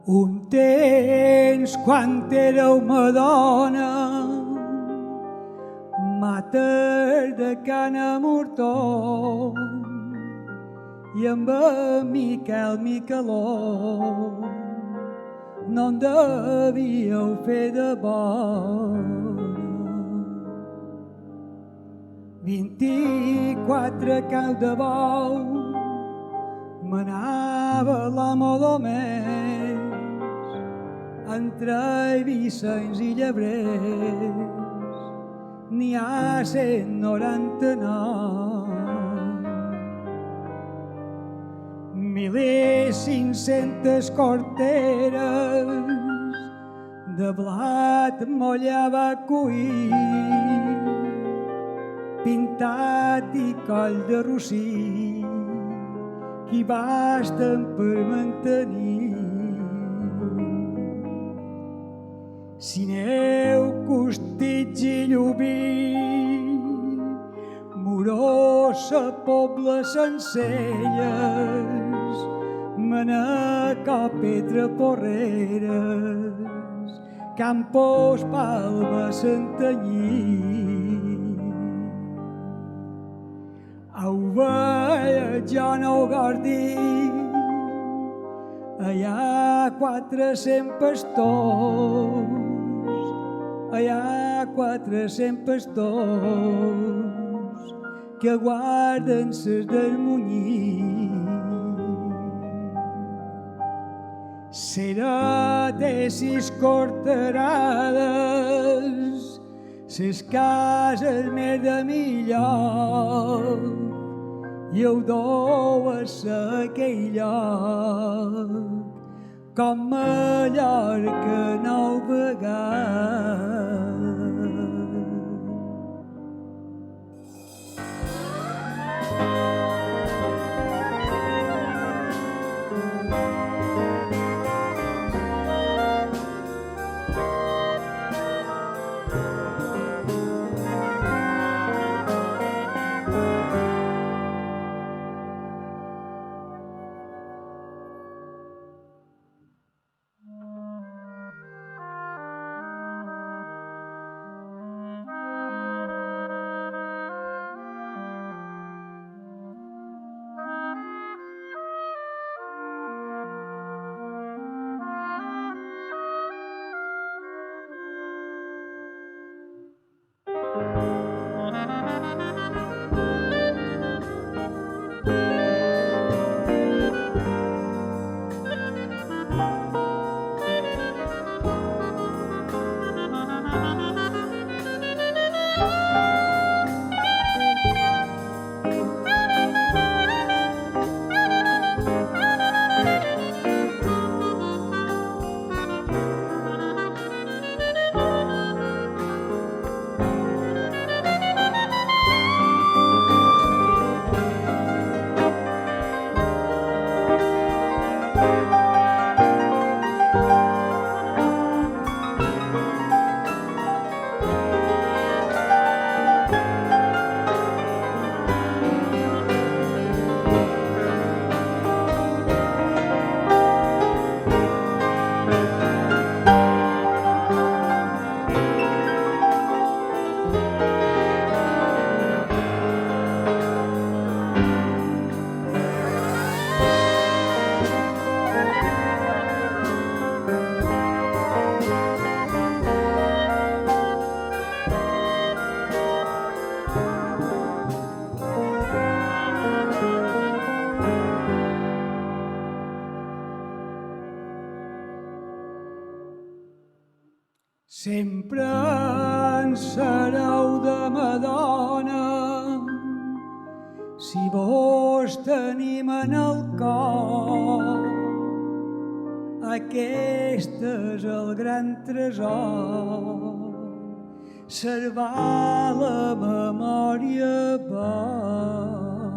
Un temps, quan éreu Madonna, mater de Cana Mortó, i amb en Miquel Micaló no en devíeu fer de bona. 24 cau de bou manava la Molomés entre Eivissens i Llebrers, n'hi ha 199. 1.500 corteres de blat mollava cuir, pintat i coll de rossí, qui basten per mantenir. Si neu Costitx i Llubí, Morosa, Pobla, Sencelles, Manacor, Petra, Porreres, Campos, Palma, Santanyí. Ovella, jo no ho gordi, hi ha 400 pastors, hi ha 400 pastors que guarden ses del Munyí. Serà de 6 corterades, ses cases més de millor, i ho dou a aquell lloc com Mallorca 9 vegades. Sempre en sereu de Madonna, Si vos tenim en el cor, aquest és el gran tresor, servar la memòria bona.